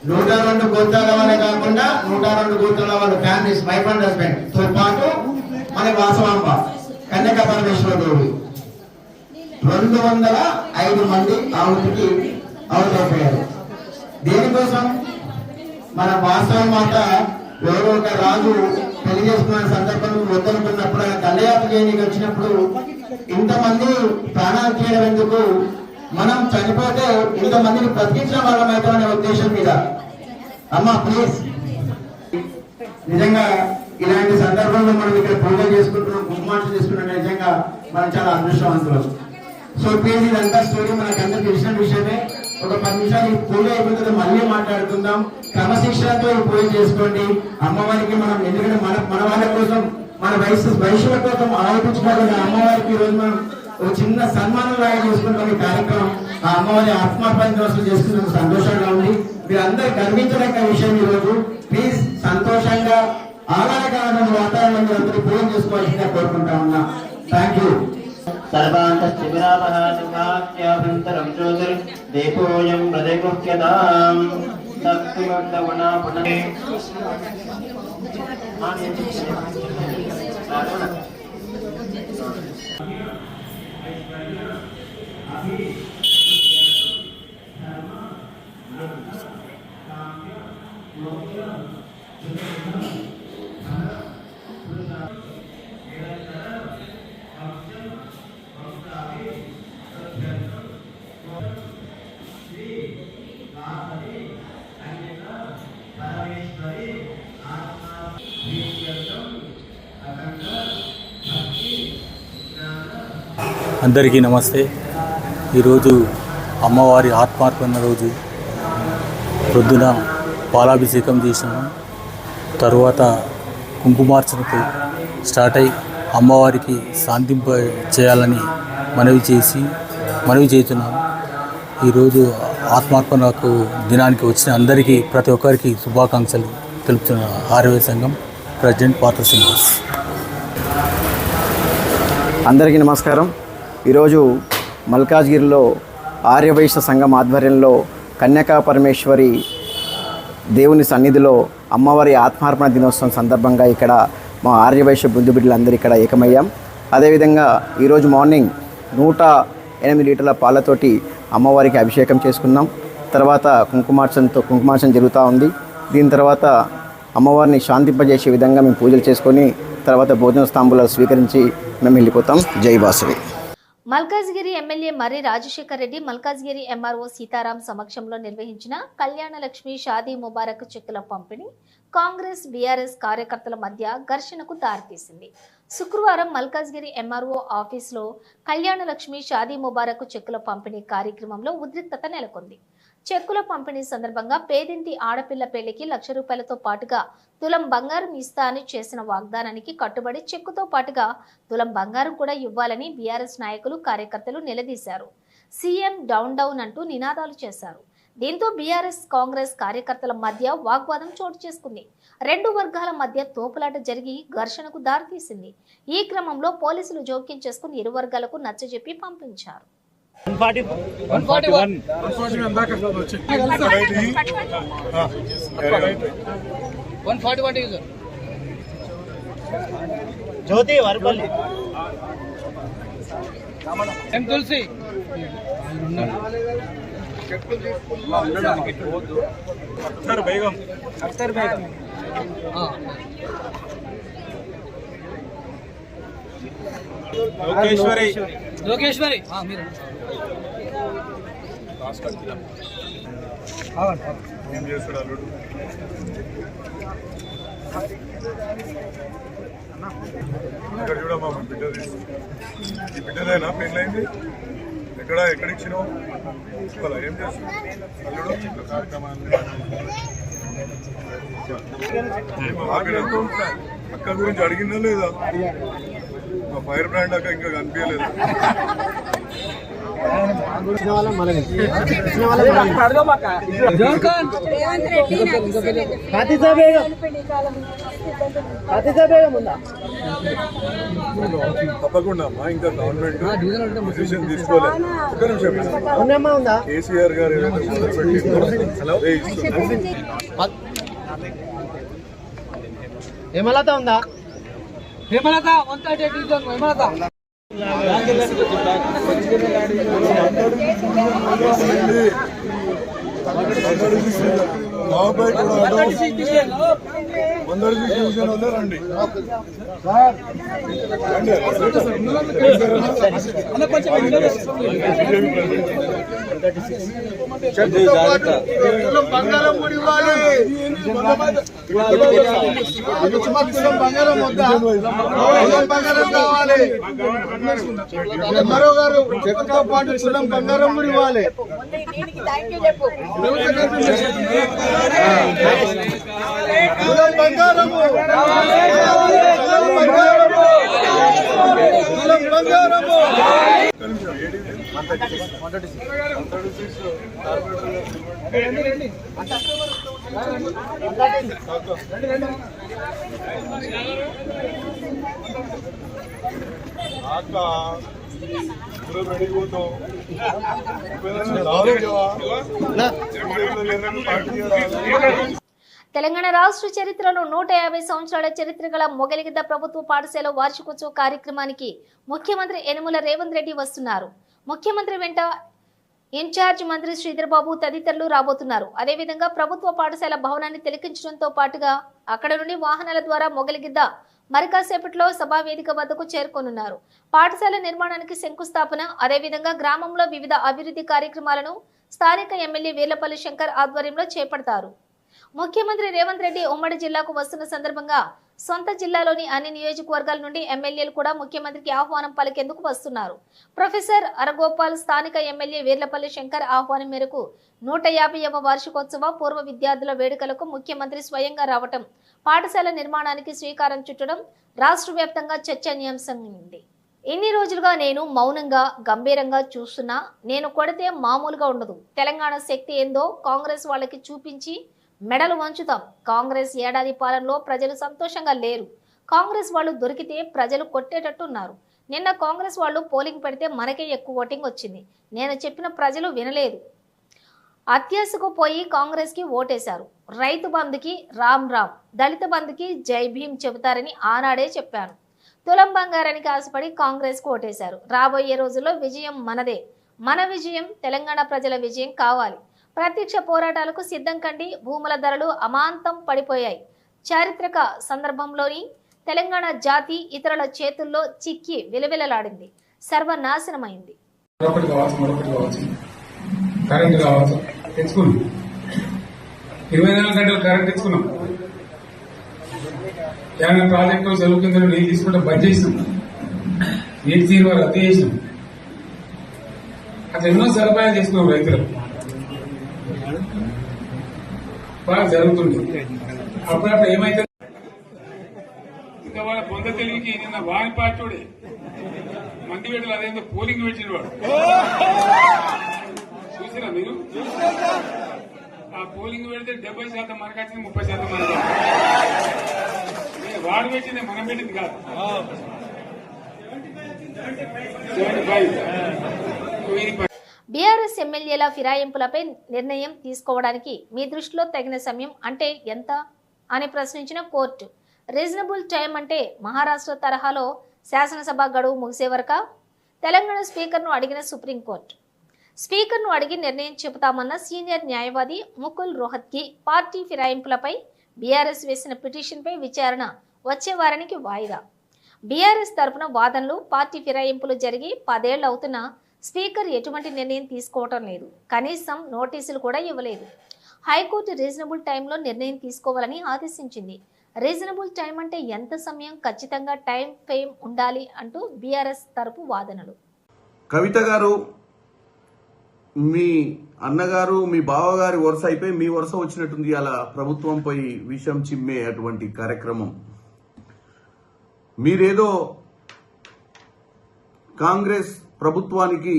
102 గోత్రాల వారే కాకుండా 102 గోత్రాల వారు ఫ్యామిలీస్ వైఫ్ అండ్ హస్బెండ్ తో పాటు మన వాసవాంబ కన్యక పరమేశ్వర దేవి 205 మంది ఆహుతి అయిపోయారు. దేనికోసం? మన వాసవ మాత ఎవరో ఒక రాజు పెళ్లి చేసుకున్న సందర్భంలో వద్దనుకున్నప్పుడు ఆయన దండయాత్ర చేయడానికి వచ్చినప్పుడు ఇంతమంది ప్రాణాలు చేయడం ఎందుకు, మనం చనిపోతే ఇంతమందిని బ్రతికించిన వాళ్ళం అవుతామనే ఉద్దేశం మీద అమ్మ ప్లీజ్. నిజంగా ఇలాంటి సందర్భంలో మనం ఇక్కడ పూజలు చేసుకుంటున్నాం, కుంకుమార్చన చేసుకుంటున్నాం, నిజంగా మనం చాలా అదృష్టవంతులం. సో ప్లీజ్ ఇదంతా స్టోరీ మనకందరికి తెలిసిన విషయమే. ఒక 10 నిమిషాలు ఈ పూజ అయిపోతుంది, మళ్ళీ మాట్లాడుకుందాం. క్రమశిక్షణతో ఈ పూజ చేసుకోండి అమ్మవారికి. మనం ఎందుకంటే మన వాళ్ళ కోసం, మన వయసుల కోసం ఆలోచించుకోవాలి. అమ్మవారికి ఈరోజు మనం ఒక చిన్న సన్మానం లాగా చేసుకుంటాం ఈ కార్యక్రమం. ఆ అమ్మవారి ఆత్మార్పణ దినోత్సవం చేసుకున్నందుకు సంతోషంగా ఉంది. మీరందరూ గర్వించదగ్గ విషయం ఈరోజు. ప్లీజ్ సంతోషంగా ఆహ్లాదకరమైన వాతావరణం అందరూ పూజ చేసుకోవాల్సిందిగా కోరుకుంటా ఉన్నా. Thank you. सर्वान्तश्चिविरापहाभ्यन्तरं ज्योतिर्दीपोऽयं हृदयगुह्यतां शक्तिमर्दवना पुनः అందరికీ నమస్తే. ఈరోజు అమ్మవారి ఆత్మార్పణ రోజు. పొద్దున పాలాభిషేకం చేసినాము, తరువాత కుంకుమార్చనతో స్టార్ట్ అయి అమ్మవారికి శాంతింప చేయాలని మనవి చేస్తున్నాము. ఈరోజు ఆత్మార్పణకు దినానికి వచ్చిన అందరికీ ప్రతి ఒక్కరికి శుభాకాంక్షలు తెలుపుతున్న ఆర్యవైశ్య సంఘం ప్రెసిడెంట్ పాత్ర శ్రీనివాస్. అందరికీ నమస్కారం. ఈరోజు మల్కాజ్గిరిలో ఆర్యవైశ్య సంఘం ఆధ్వర్యంలో కన్యకా పరమేశ్వరి దేవుని సన్నిధిలో అమ్మవారి ఆత్మార్పణ దినోత్సవం సందర్భంగా ఇక్కడ మా ఆర్యవైశ్య బృందు బిడ్డలందరూ ఇక్కడ ఏకమయ్యాం. అదేవిధంగా ఈరోజు మార్నింగ్ 108 లీటర్ల పాలతోటి అమ్మవారికి అభిషేకం చేసుకున్నాం. తర్వాత కుంకుమార్చన జరుగుతూ ఉంది. దీని తర్వాత అమ్మవారిని శాంతింపజేసే విధంగా మేము పూజలు చేసుకొని తర్వాత భోజన స్తాంబూలాలు స్వీకరించి మేము వెళ్ళిపోతాం. జై వాసవి. మల్కాజ్గిరి ఎమ్మెల్యే మర్రి రాజశేఖర్ రెడ్డి మల్కాజ్గిరి ఎంఆర్ఓ సీతారాం సమక్షంలో నిర్వహించిన కళ్యాణ లక్ష్మి షాదీ ముబారక్ చెక్కుల పంపిణీ కాంగ్రెస్ బీఆర్ఎస్ కార్యకర్తల మధ్య ఘర్షణకు దారితీసింది. శుక్రవారం మల్కాజ్గిరి ఎంఆర్ఓ ఆఫీసులో కళ్యాణ లక్ష్మి షాదీ ముబారక్ చెక్కుల పంపిణీ కార్యక్రమంలో ఉద్రిక్తత నెలకొంది. చెక్కుల పంపిణీ సందర్భంగా పేదింటి ఆడపిల్ల పెళ్లికి ₹1,00,000 పాటుగా తులం బంగారం ఇస్తా అని చేసిన వాగ్దానానికి కట్టుబడి చెక్కుతో పాటుగా తులం బంగారం కూడా ఇవ్వాలని బీఆర్ఎస్ నాయకులు కార్యకర్తలు నిలదీశారు. సీఎం డౌన్ అంటూ నినాదాలు చేశారు. దీంతో బీఆర్ఎస్ కాంగ్రెస్ కార్యకర్తల మధ్య వాగ్వాదం చోటు చేసుకుంది. రెండు వర్గాల మధ్య తోపులాట జరిగి ఘర్షణకు దారితీసింది. ఈ క్రమంలో పోలీసులు జోక్యం చేసుకుని ఇరు వర్గాలకు నచ్చజెప్పి పంపించారు. జ్యోతి వరపల్లి తులసి అఖ్తర్ బేగం లోకేశ్వరి మీరు ఏం చేస్తాడు అల్లుడు? ఇక్కడ చూడమ్మా బిడ్డది, ఈ బిడ్డదేనా పెళ్ళైంది? ఎక్కడ ఇచ్చినావు? వాళ్ళ ఏం చేస్తాడు అల్లుడు? కార్యక్రమాన్ని అక్క గురించి అడిగిందా లేదా? మా ఫైర్ బ్రాండ్ అక్క ఇంకా కనిపించలేదు. తప్పకుండా అమ్మా, ఇంకా గవర్నమెంట్ డిసిషన్ తీసుకోలేదు. ఒక్క నిమిషం, కేసీఆర్ గారు హేమలత ఉందా? హేమలత హేమలత రండి. బంగారం కూడా ఇవ్వాలి. బంగారం వద్దా? బంగారం కావాలి. మరో గారు చెక్కతో పాటు తులం బంగారం కూడా ఇవ్వాలి. తులం బంగారము, తులం బంగారము. తెలంగాణ రాష్ట్ర చరిత్రలో 150 సంవత్సరాల చరిత్ర గల మొగలిగిద్ద ప్రభుత్వ పాఠశాల వార్షికోత్సవ కార్యక్రమానికి ముఖ్యమంత్రి యనమల రేవంత్ రెడ్డి వస్తున్నారు. ముఖ్యమంత్రి వెంట ఇన్ఛార్జ్ మంత్రి శ్రీధర్ బాబు తదితరులు రాబోతున్నారు. అదేవిధంగా ప్రభుత్వ పాఠశాల భవనాన్ని తిలకించడంతో పాటుగా అక్కడ నుండి వాహనాల ద్వారా మొగలిగిద్ద మరికాసేపట్లో సభా వేదిక వద్దకు చేరుకోనున్నారు. పాఠశాల నిర్మాణానికి శంకుస్థాపన, అదేవిధంగా గ్రామంలో వివిధ అభివృద్ధి కార్యక్రమాలను స్థానిక ఎమ్మెల్యే వీర్లపల్లి శంకర్ ఆధ్వర్యంలో చేపడతారు. ముఖ్యమంత్రి రేవంత్ రెడ్డి ఉమ్మడి జిల్లాకు వస్తున్న సందర్భంగా సొంత జిల్లాలోని అన్ని నియోజకవర్గాల నుండి ఎమ్మెల్యేలు కూడా ముఖ్యమంత్రికి ఆహ్వానం పలికేందుకు వస్తున్నారు. ప్రొఫెసర్ అరగోపాల్ స్థానిక ఎమ్మెల్యే వీర్లపల్లి శంకర్ ఆహ్వానం మేరకు 150వ వార్షికోత్సవ పూర్వ విద్యార్థుల వేడుకలకు ముఖ్యమంత్రి స్వయంగా రావటం, పాఠశాల నిర్మాణానికి శ్రీకారం చుట్టడం రాష్ట్ర వ్యాప్తంగా చర్చనీయాంశమైంది. ఇన్ని రోజులుగా నేను మౌనంగా గంభీరంగా చూస్తున్నా, నేను కొడితే మామూలుగా ఉండదు. తెలంగాణ శక్తి ఏందో కాంగ్రెస్ వాళ్ళకి చూపించి మెడలు వంచుతాం. కాంగ్రెస్ ఏడాది పాలనలో ప్రజలు సంతోషంగా లేరు. కాంగ్రెస్ వాళ్ళు దొరికితే ప్రజలు కొట్టేటట్టున్నారు. నిన్న కాంగ్రెస్ వాళ్ళు పోలింగ్ పెడితే మనకే ఎక్కువ ఓటింగ్ వచ్చింది. నేను చెప్పిన ప్రజలు వినలేదు. అత్యాశకు పోయి కాంగ్రెస్ కి ఓటేశారు. రైతు బంధుకి రామ్ రామ్, దళిత బంధుకి జై భీమ్ చెబుతారని ఆనాడే చెప్పాను. తులం బంగారానికి ఆశపడి కాంగ్రెస్ కు ఓటేశారు. రాబోయే రోజుల్లో విజయం మనదే. మన విజయం తెలంగాణ ప్రజల విజయం కావాలి. ప్రత్యక్ష పోరాటాలకు సిద్ధం కండి. భూముల ధరలు అమాంతం పడిపోయాయి. చారిత్రక సందర్భంలోని తెలంగాణ జాతి ఇతరుల చేతుల్లో చిక్కి విలవిలలాడింది. సర్వనాశనమైంది. మరొకటి కావచ్చు కరెంట్ కావచ్చు తెచ్చుకున్నాం 24 గంటలు కరెంట్ తెచ్చుకున్నాం. ఏమైనా ప్రాజెక్టు జరుగుతుందో నీళ్ళు తీసుకుంటే బంద్ చేసినాం, నీటి తీరు రద్దు చేసినాం. అట్లా ఎన్నో సదుపాయాలు చేసుకున్నాం. రైతులకు బాగా జరుగుతుంది. అప్పుడప్పుడు ఏమైతే ఇంకా వాళ్ళ పొంద తెలివికి నిన్న వాని పార్టీ మంది పెట్టలు అదేందో పోలింగ్ పెట్టిన వాడు చూసినా మీరు? ఆ పోలింగ్ పెడితే 70% మనకు వచ్చింది, 30% మనకి. వాడు పెట్టింది మనం పెట్టింది కాదు. 75 బీఆర్ఎస్ ఎమ్మెల్యేల ఫిరాయింపులపై నిర్ణయం తీసుకోవడానికి మీ దృష్టిలో తగిన సమయం అంటే ఎంత అని ప్రశ్నించిన కోర్టు. రీజనబుల్ టైం అంటే మహారాష్ట్ర తరహాలో శాసనసభ గడువు ముగిసే వరకా? తెలంగాణ స్పీకర్ను అడిగిన సుప్రీంకోర్టు. స్పీకర్ను అడిగి నిర్ణయం చెబుతామన్న సీనియర్ న్యాయవాది ముకుల్ రోహత్గి పార్టీ ఫిరాయింపులపై బీఆర్ఎస్ వేసిన పిటిషన్పై విచారణ వచ్చే వారానికి వాయిదా. బీఆర్ఎస్ తరపున వాదనలు, పార్టీ ఫిరాయింపులు జరిగి 10 ఏళ్లు అవుతున్నా స్పీకర్ ఎటువంటి నిర్ణయం తీసుకోవటం లేదు, కనీసం నోటీసులు కూడా ఇవ్వలేదు. హైకోర్టు రీజనబుల్ టైంలో నిర్ణయం తీసుకోవాలని ఆదేశించింది. రీజనబుల్ టైం అంటే ఎంత సమయం, ఖచ్చితంగా టైం ఫ్రేమ్ ఉండాలి అంటూ బీఆర్ఎస్ తరపు వాదనలు. కవిత గారు, మీ అన్నగారు, మీ బావగారి వరుస అయిపోయి మీ వరుస వచ్చినట్టుంది. అలా ప్రభుత్వంపై విషం చిమ్మే అటువంటి కార్యక్రమం. మీరేదో కాంగ్రెస్ ప్రభుత్వానికి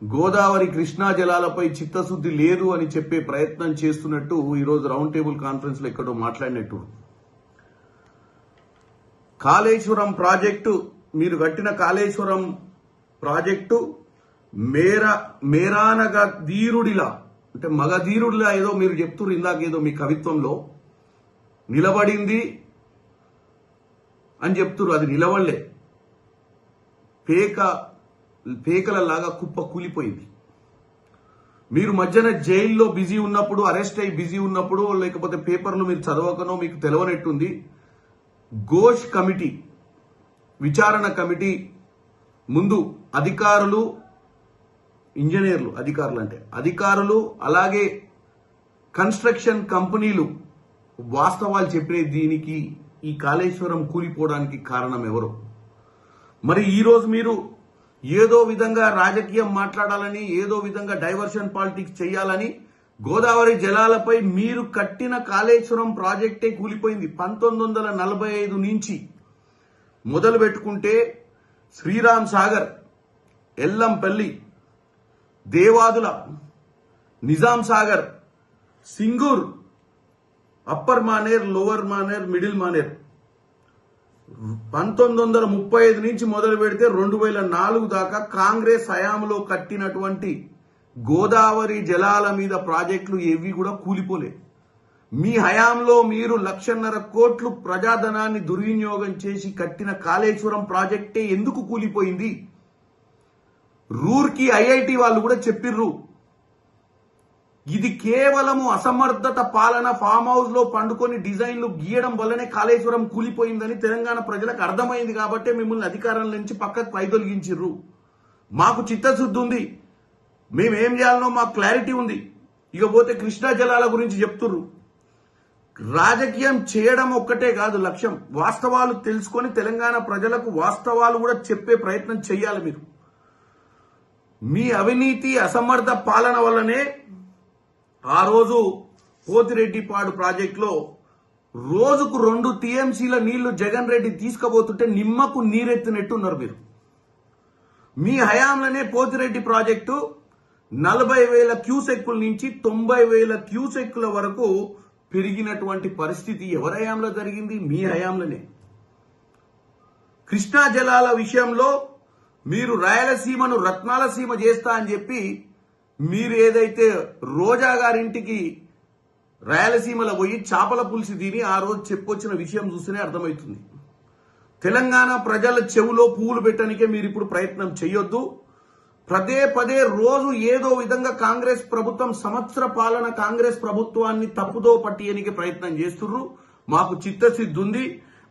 గోదావరి కృష్ణా జలాలపై చిత్తశుద్ధి లేదు అని చెప్పే ప్రయత్నం చేస్తున్నట్టు ఈరోజు రౌండ్ టేబుల్ కాన్ఫరెన్స్ లో ఎక్కడో మాట్లాడినట్టు. కాళేశ్వరం ప్రాజెక్టు, మీరు కట్టిన కాళేశ్వరం ప్రాజెక్టు మేరానగా ధీరుడిలా, అంటే మగధీరుడిలా ఏదో మీరు చెప్తున్నారు ఇందాకేదో మీ కవిత్వంలో నిలబడింది అని చెప్తున్నారు. అది నిలబడలే, పేకలలాగా కుప్ప కూలిపోయింది. మీరు మధ్యన జైల్లో బిజీ ఉన్నప్పుడు, అరెస్ట్ అయి బిజీ ఉన్నప్పుడు, లేకపోతే పేపర్లు మీరు చదవకనో మీకు తెలవనట్టుంది, ఘోష్ కమిటీ, విచారణ కమిటీ ముందు అధికారులు, ఇంజనీర్లు, అధికారులు అలాగే కన్స్ట్రక్షన్ కంపెనీలు వాస్తవాలు చెప్పిన దీనికి, ఈ కాళేశ్వరం కూలిపోవడానికి కారణం ఎవరు? మరి ఈరోజు మీరు ఏదో విధంగా రాజకీయం మాట్లాడాలని, ఏదో విధంగా డైవర్షన్ పాలిటిక్స్ చేయాలని గోదావరి జలాలపై మీరు కట్టిన కాళేశ్వరం ప్రాజెక్టే కూలిపోయింది. 1945 నుంచి మొదలు పెట్టుకుంటే Sriram Sagar, Yellampalli, Devadula, Nizam Sagar, Singur, upper Maner, lower Maner, middle Maner 1935 నుంచి మొదలు పెడితే 2004 దాకా కాంగ్రెస్ హయాంలో కట్టినటువంటి గోదావరి జలాల మీద ప్రాజెక్టులు ఏవి కూడా కూలిపోలే. మీ హయాంలో మీరు 1,50,000 కోట్లు ప్రజాధనాన్ని దుర్వినియోగం చేసి కట్టిన కాళేశ్వరం ప్రాజెక్టే ఎందుకు కూలిపోయింది? రూర్కీ ఐఐటి వాళ్ళు కూడా చెప్పిర్రు, ఇది కేవలము అసమర్థత పాలన, ఫామ్ హౌస్ లో పండుకొని డిజైన్లు గీయడం వల్లనే కాళేశ్వరం కూలిపోయిందని తెలంగాణ ప్రజలకు అర్థమైంది. కాబట్టి మిమ్మల్ని అధికారం నుంచి పక్కకు వైదొలిగించిర్రు. మాకు చిత్తశుద్ధి ఉంది, మేమేం చేయాలనో మాకు క్లారిటీ ఉంది. ఇకపోతే కృష్ణా జలాల గురించి చెప్తుర్రు. రాజకీయం చేయడం ఒక్కటే కాదు లక్ష్యం, వాస్తవాలు తెలుసుకొని తెలంగాణ ప్రజలకు వాస్తవాలు కూడా చెప్పే ప్రయత్నం చేయాలి. మీరు మీ అవినీతి, అసమర్థ పాలన వల్లనే ఆ రోజు పోతిరెడ్డిపాడు ప్రాజెక్టులో రోజుకు 2 టీఎంసీల నీళ్లు జగన్ రెడ్డి తీసుకుపోతుంటే నిమ్మకు నీరెత్తినట్టున్నారు మీరు. మీ హయాంలోనే పోతిరెడ్డి ప్రాజెక్టు 40,000 క్యూసెక్కుల నుంచి 90,000 క్యూసెక్కుల వరకు పెరిగినటువంటి పరిస్థితి ఎవరి హయాంలో జరిగింది? మీ హయాంలోనే. కృష్ణా జలాల విషయంలో మీరు రాయలసీమను రత్నాల సీమ చేస్తా అని చెప్పి మీరు ఏదైతే రోజా గారింటికి రాయలసీమలో పోయి చేపల పులుసు తిని ఆ రోజు చెప్పొచ్చిన విషయం చూస్తేనే అర్థమవుతుంది. తెలంగాణ ప్రజల చెవులో పువ్వులు పెట్టడానికే మీరు ఇప్పుడు ప్రయత్నం చేయొద్దు. పదే రోజు ఏదో విధంగా కాంగ్రెస్ ప్రభుత్వం సంవత్సర పాలన కాంగ్రెస్ ప్రభుత్వాన్ని తప్పుదో పట్టియనికి ప్రయత్నం చేస్తుర్రు. మాకు చిత్తశుద్ధి ఉంది.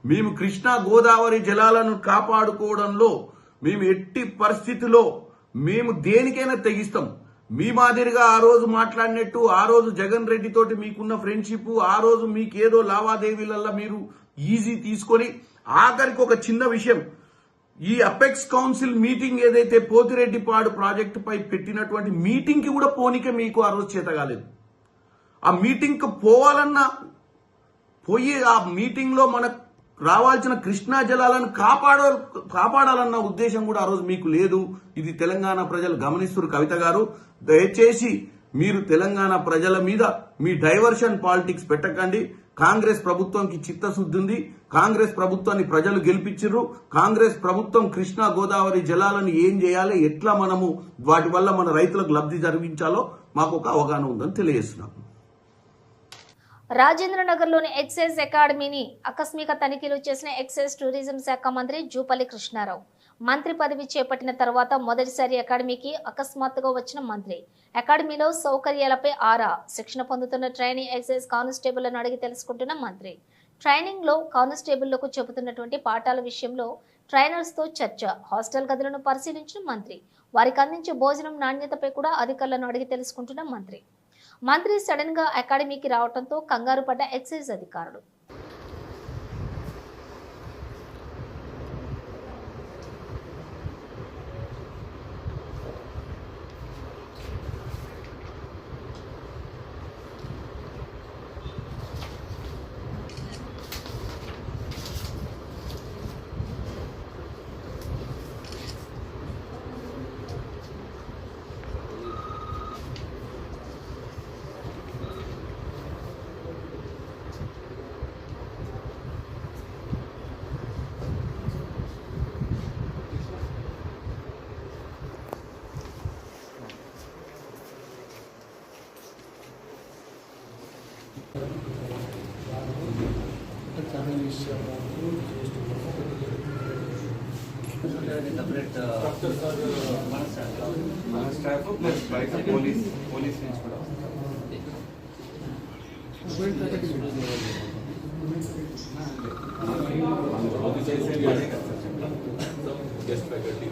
మేము కృష్ణా గోదావరి జలాలను కాపాడుకోవడంలో మేము ఎట్టి పరిస్థితిలో మేము దేనికైనా తెగిస్తాం. మీ మాదిరిగా ఆ రోజు మాట్లాడినట్టు ఆ రోజు జగన్ రెడ్డి తోటి మీకున్న ఫ్రెండ్షిప్, ఆ రోజు మీకేదో లావాదేవీలల్లో మీరు ఈజీ తీసుకొని ఆఖరికి ఒక చిన్న విషయం, ఈ అపెక్స్ కౌన్సిల్ మీటింగ్ ఏదైతే పోతిరెడ్డిపాడు ప్రాజెక్టు పై పెట్టినటువంటి మీటింగ్ కి కూడా పోనీకే మీకు ఆ రోజు చేత కాలేదు. ఆ మీటింగ్ కి పోవాలన్నా పోయి ఆ మీటింగ్ లో మనకు రావాల్సిన కృష్ణా జలాలను కాపాడాలన్న ఉద్దేశం కూడా ఆ రోజు మీకు లేదు. ఇది తెలంగాణ ప్రజలు గమనిస్తున్నారు. కవిత గారు, దయచేసి మీరు తెలంగాణ ప్రజల మీద మీ డైవర్షన్ పాలిటిక్స్ పెట్టకండి. కాంగ్రెస్ ప్రభుత్వంకి చిత్తశుద్ధి ఉంది. కాంగ్రెస్ ప్రభుత్వాన్ని ప్రజలు గెలిపించారు. కాంగ్రెస్ ప్రభుత్వం కృష్ణా గోదావరి జలాలను ఏం చేయాలి, ఎట్లా మనము వాటి వల్ల మన రైతులకు లబ్ధి జరిగించాలో మాకు ఒక అవగాహన ఉందని తెలియజేస్తున్నాం. రాజేంద్రనగర్లోని ఎక్సైజ్ అకాడమీని ఆకస్మిక తనిఖీలు చేసిన ఎక్సైజ్ టూరిజం శాఖ మంత్రి జూపల్లి కృష్ణారావు. మంత్రి పదవి చేపట్టిన తర్వాత మొదటిసారి అకాడమీకి అకస్మాత్తుగా వచ్చిన మంత్రి అకాడమీలో సౌకర్యాలపై ఆరా, శిక్షణ పొందుతున్న ట్రైనింగ్ ఎక్సైజ్ కానిస్టేబుల్లను అడిగి తెలుసుకుంటున్న మంత్రి ట్రైనింగ్ లో కానిస్టేబుల్లకు చెబుతున్నటువంటి పాఠాల విషయంలో ట్రైనర్స్ తో చర్చ, హాస్టల్ గదులను పరిశీలించిన మంత్రి వారికి అందించే భోజనం నాణ్యతపై కూడా అధికారులను అడిగి తెలుసుకుంటున్న మంత్రి సడన్ గా అకాడమీకి రావడంతో కంగారు పడ్డ ఎక్సైజ్ అధికారులు. మన స్టాఫ్ ప్లస్ బయట పోలీస్ నుంచి కూడా guest faculty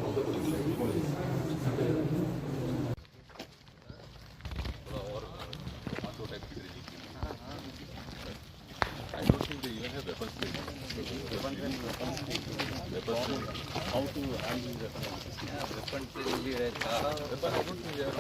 how to handle the weapon really रहता weapon I don't think they are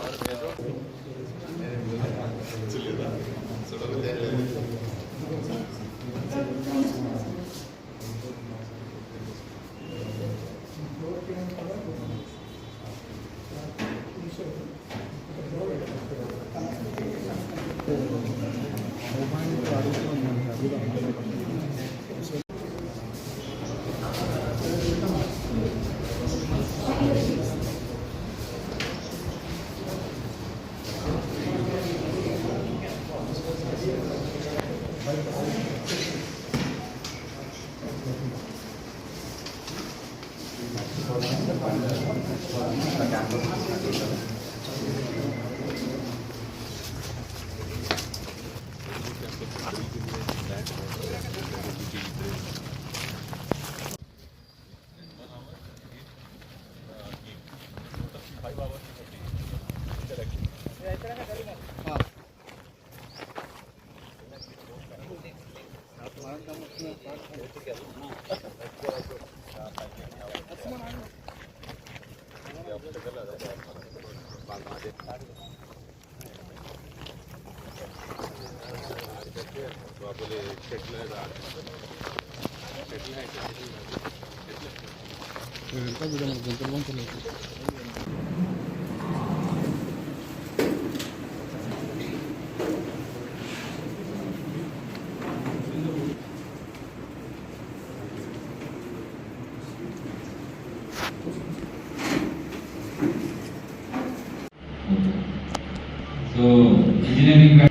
engineering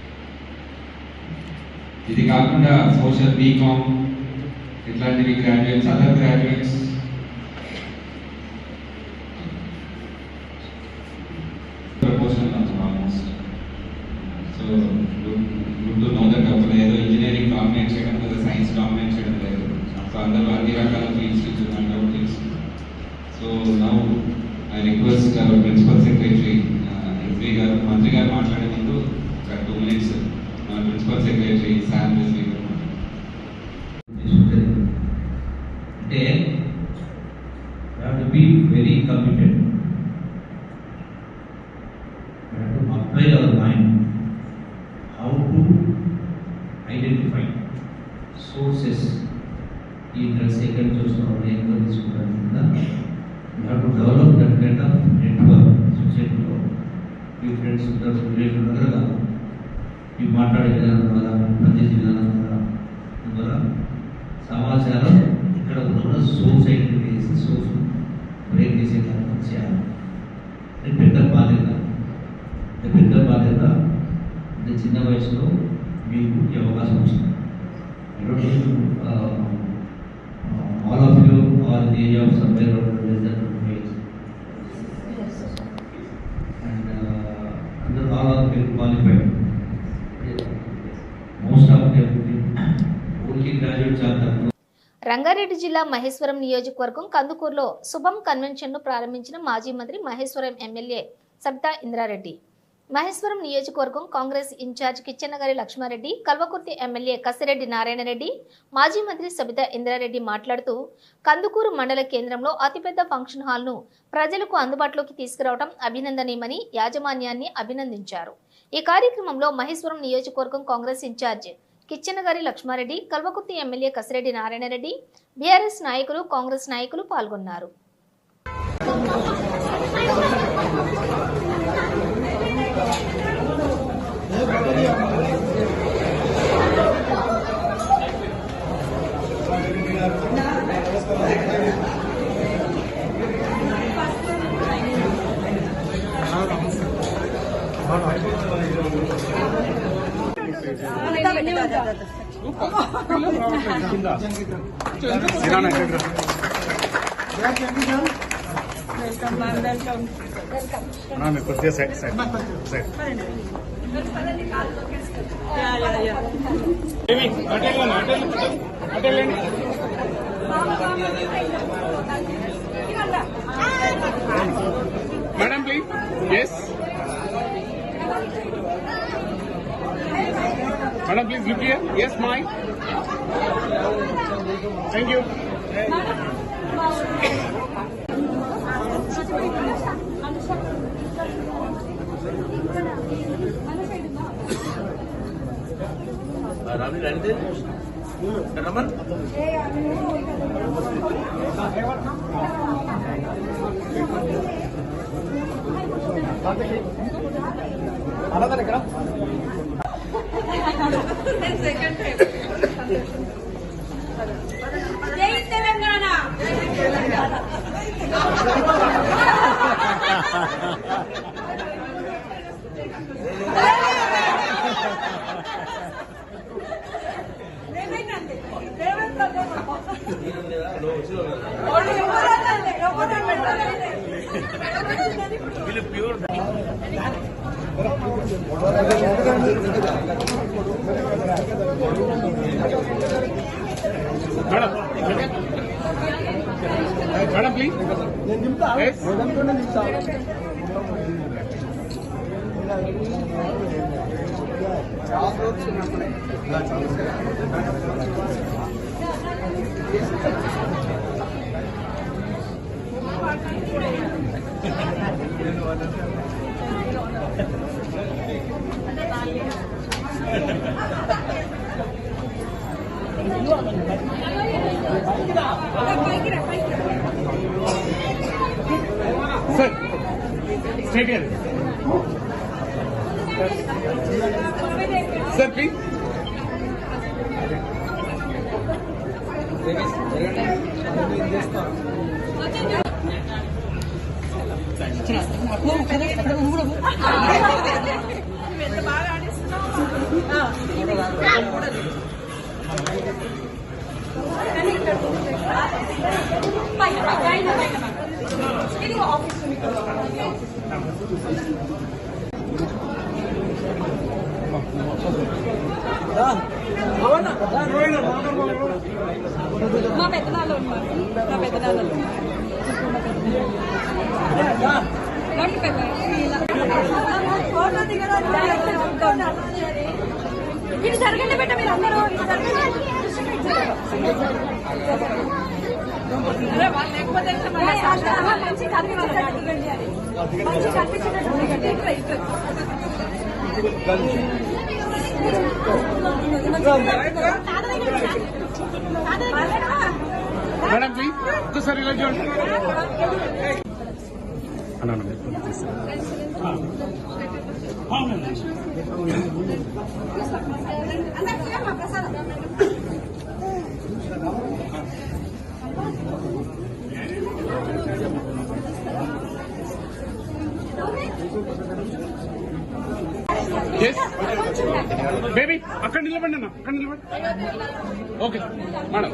ఇది కాకుండా సోషల్ బీకామ్ ఇట్లాంటివి graduates other graduates proposal almost so good to know that ఒకరు ఏదో ఇంజనీరింగ్ డామినేట్ చేయడం లేదా సైన్స్ డామినేట్ చేయడం లేదు అందులో అన్ని రకాల ఫీల్డ్స్ ఇచ్చున్నాను కాబట్టి తెలుసు. So now I request principal secretary SV గారు, మంత్రి గారు మాట్లాడే ముందు ఒక 2 minutes మన ప్రిన్సిపల్ సెక్రటరీ శామ్ ఎస్వి గారు అంటే we have to be very committed. We have to apply our mind how to identify sources. ఈ డ్రగ్స్ ఎక్కడ చూస్తున్నాం, ఎక్కడ తీసుకుంటాం కదా, we have to develop that kind of network సొసైటీలో. మీ ఫ్రెండ్స్ ఉంటారు, రిలేటివ్ ఉంటారు కదా, ఈ మాట్లాడే విధానం ద్వారా, పనిచేసే విధానం ద్వారా సమాచారం ఇక్కడ ఉన్న సోర్స్ ఐడెంటిఫై చేసి సోర్స్ బ్రేక్ చేసే కార్యక్రమం చేయాలి. అది పెద్ద బాధ్యత. అంటే చిన్న వయసులో మీకు ఈ అవకాశం వచ్చింది. All of you are the age of somewhere less than 25 years. And అందరూ all are well qualified. Most of them only graduates are that. Rangareddy జిల్లా మహేశ్వరం నియోజకవర్గం కందుకూరులో శుభం కన్వెన్షన్ను ప్రారంభించిన మాజీ మంత్రి మహేశ్వరం ఎమ్మెల్యే సబితా ఇంద్రారెడ్డి. మహేశ్వరం నియోజకవర్గం కాంగ్రెస్ ఇన్ఛార్జ్ కిచ్చెన్నగారి లక్ష్మారెడ్డి, కల్వకుర్తి ఎమ్మెల్యే కసిరెడ్డి నారాయణరెడ్డి, మాజీ మంత్రి సబితా ఇంద్రారెడ్డి మాట్లాడుతూ కందుకూరు మండల కేంద్రంలో అతిపెద్ద ఫంక్షన్ హాల్ను ప్రజలకు అందుబాటులోకి తీసుకురావడం అభినందనీయమని యాజమాన్యాన్ని అభినందించారు. ఈ కార్యక్రమంలో మహేశ్వరం నియోజకవర్గం Congress incharge Kichannagari Lakshma Reddy, Kalwakurthy MLA Kasireddy Narayana Reddy, BRS నాయకులు, కాంగ్రెస్ నాయకులు పాల్గొన్నారు. Madam, please. Yes. Madam, please look here. Yes, mine. Thank you. Ravi, ready? Raman. Another ఇక్కడ Second time. Jai Telangana. Madam, please. Yes. Sir, straight here. Sir, please. మా పెద్దనాళ్ళు ఉన్నారు. నా పెద్దనాళ్ళు ఇది జరగండి బిడ్డ, మీరు అందరూ వాళ్ళు లేకపోతే మంచి మేడం ప్లీజ్ ఒక్కసారి ఇలా చూడండి. బేబీ అక్కడ నిలబడి అన్న, అక్కడ నిలబడి. Okay madam.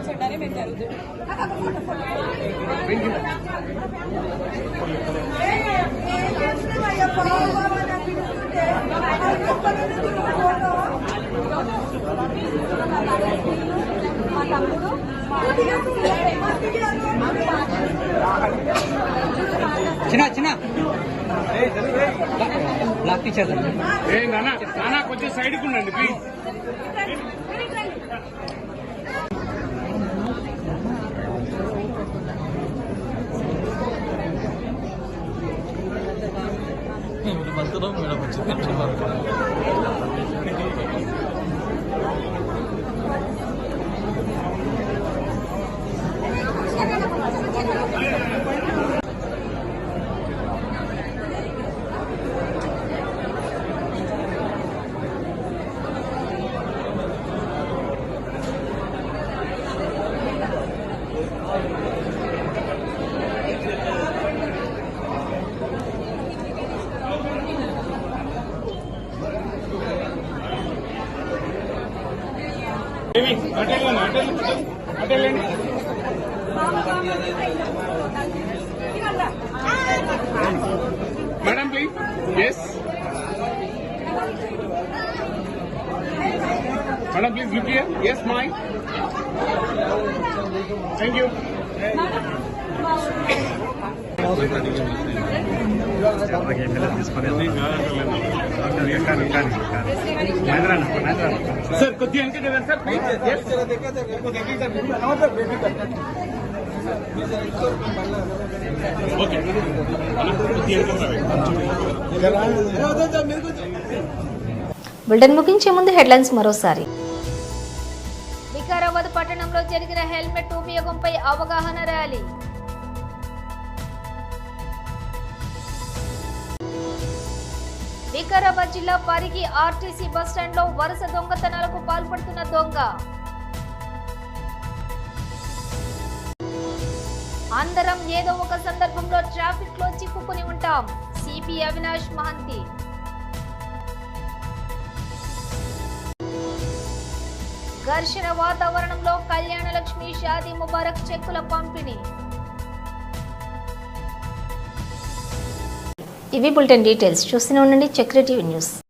చిన్న చిన్న బ్లాక్ టీచర్ నానా నానా కొంచెం సైడ్కి ఉండండి please. Madam please. Yes madam please look here. Yes my thank you. Sir కొద్దిగా వెనక కదా సార్ ప్లీజ్. ఓకే బులెటిన్ ముగించే ముందు హెడ్లైన్స్ మరోసారి. వికారాబాద్ పట్టణంలో జరిగిన హెల్మెట్ ఉపయోగంపై అవగాహన ర్యాలీ. వికారాబాద్ జిల్లా పరిగి ఆర్టీసీ బస్టాండ్లో వరుస దొంగతనాలకు పాల్పడుతున్న దొంగ. అందరం ఏదో ఒక సందర్భంలో ట్రాఫిక్ లో చిక్కుకుని ఉంటాం. సిపి అవినాష్ మహంతి. ఘర్షణ వాతావరణంలో కళ్యాణ లక్ష్మి షాదీ ముబారక్ చెక్కుల పంపిణీ. ఇవి బులెటిన్ డీటెయిల్స్. చూస్తూనే ఉండండి చక్ర టీవీ న్యూస్.